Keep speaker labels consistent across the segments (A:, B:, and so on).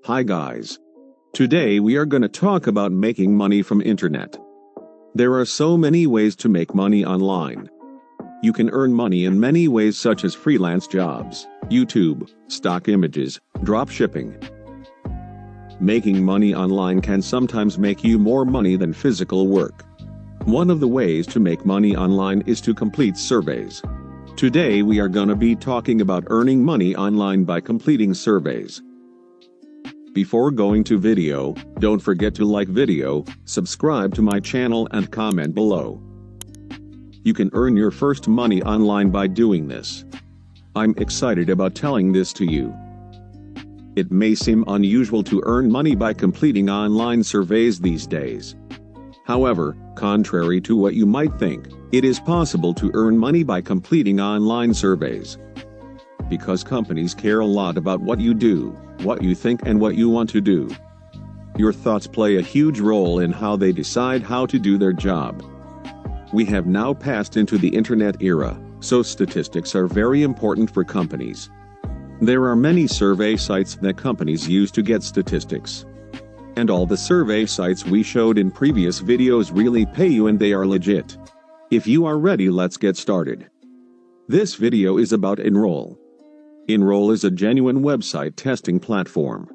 A: Hi guys. Today we are gonna talk about making money from internet. There are so many ways to make money online. You can earn money in many ways such as freelance jobs, YouTube, stock images, drop shipping. Making money online can sometimes make you more money than physical work. One of the ways to make money online is to complete surveys. Today we are gonna be talking about earning money online by completing surveys. Before going to video, don't forget to like video, subscribe to my channel and comment below. You can earn your first money online by doing this. I'm excited about telling this to you. It may seem unusual to earn money by completing online surveys these days. However, contrary to what you might think, it is possible to earn money by completing online surveys. Because companies care a lot about what you do, what you think and what you want to do. Your thoughts play a huge role in how they decide how to do their job. We have now passed into the internet era, so statistics are very important for companies. There are many survey sites that companies use to get statistics. And all the survey sites we showed in previous videos really pay you and they are legit. If you are ready, let's get started. This video is about Enroll. Enroll is a genuine website testing platform.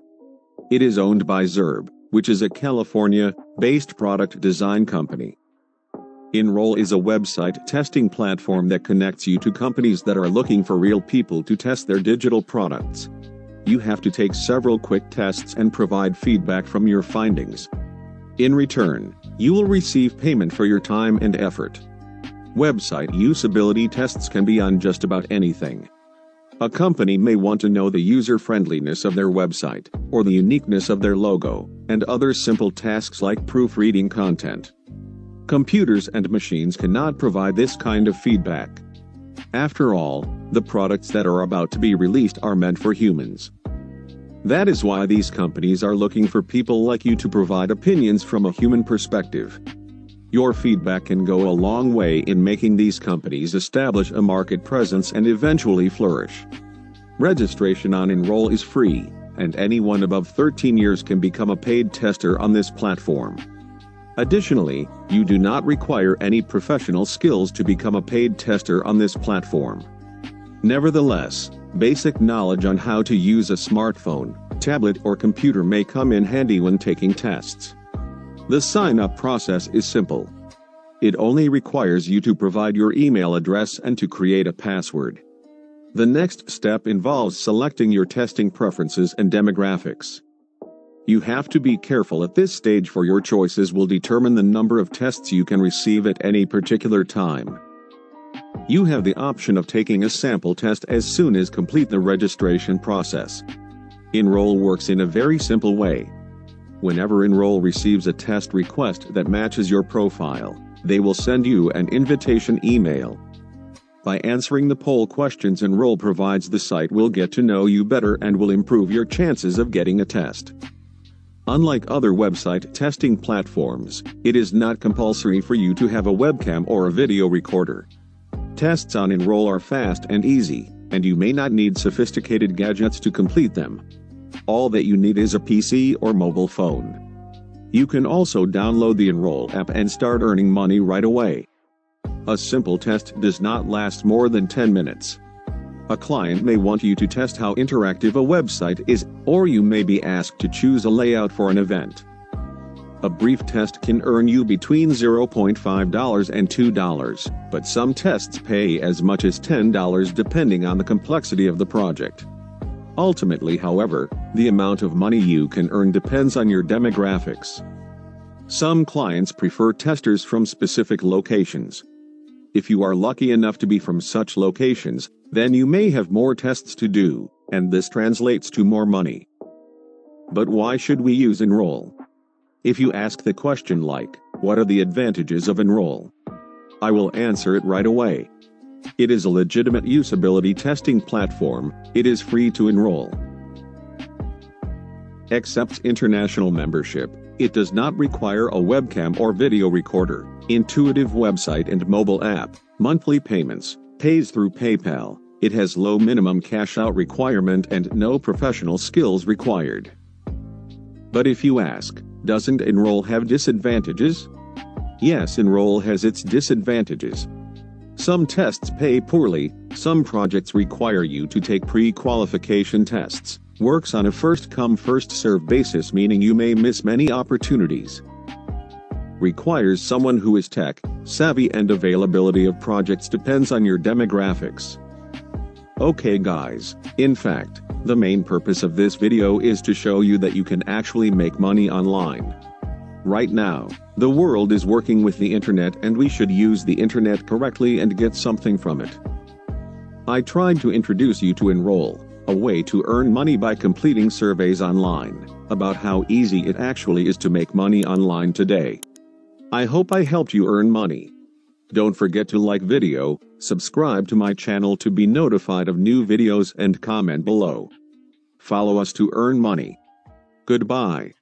A: It is owned by Zerb, which is a California-based product design company. Enroll is a website testing platform that connects you to companies that are looking for real people to test their digital products. You have to take several quick tests and provide feedback from your findings. In return, you will receive payment for your time and effort. Website usability tests can be on just about anything. A company may want to know the user-friendliness of their website, or the uniqueness of their logo, and other simple tasks like proofreading content. Computers and machines cannot provide this kind of feedback. After all, the products that are about to be released are meant for humans. That is why these companies are looking for people like you to provide opinions from a human perspective. Your feedback can go a long way in making these companies establish a market presence and eventually flourish. Registration on Enroll is free, and anyone above 13 years can become a paid tester on this platform. Additionally, you do not require any professional skills to become a paid tester on this platform. Nevertheless, basic knowledge on how to use a smartphone, tablet or computer may come in handy when taking tests. The sign-up process is simple. It only requires you to provide your email address and to create a password. The next step involves selecting your testing preferences and demographics. You have to be careful at this stage, for your choices will determine the number of tests you can receive at any particular time. You have the option of taking a sample test as soon as complete the registration process. Enroll works in a very simple way. Whenever Enroll receives a test request that matches your profile, they will send you an invitation email. By answering the poll questions Enroll provides, the site will get to know you better and will improve your chances of getting a test. Unlike other website testing platforms, it is not compulsory for you to have a webcam or a video recorder. Tests on Enroll are fast and easy, and you may not need sophisticated gadgets to complete them. All that you need is a PC or mobile phone. You can also download the Enroll app and start earning money right away. A simple test does not last more than 10 minutes. A client may want you to test how interactive a website is, or you may be asked to choose a layout for an event. A brief test can earn you between $0.5 and $2, but some tests pay as much as $10 depending on the complexity of the project. Ultimately, however, the amount of money you can earn depends on your demographics. Some clients prefer testers from specific locations. If you are lucky enough to be from such locations, then you may have more tests to do, and this translates to more money. But why should we use Enroll? If you ask the question like, what are the advantages of Enroll? I will answer it right away. It is a legitimate usability testing platform. It is free to enroll. Accepts international membership. It does not require a webcam or video recorder. Intuitive website and mobile app. Monthly payments. Pays through PayPal. It has low minimum cash out requirement and no professional skills required. But if you ask, doesn't Enroll have disadvantages? Yes, Enroll has its disadvantages. Some tests pay poorly, some projects require you to take pre-qualification tests, works on a first-come first-served basis, meaning you may miss many opportunities. Requires someone who is tech savvy, and availability of projects depends on your demographics. Okay guys, in fact, the main purpose of this video is to show you that you can actually make money online. Right now, the world is working with the internet and we should use the internet correctly and get something from it. I tried to introduce you to Enroll, a way to earn money by completing surveys online, about how easy it actually is to make money online today. I hope I helped you earn money. Don't forget to like video, subscribe to my channel to be notified of new videos, and comment below. Follow us to earn money. Goodbye.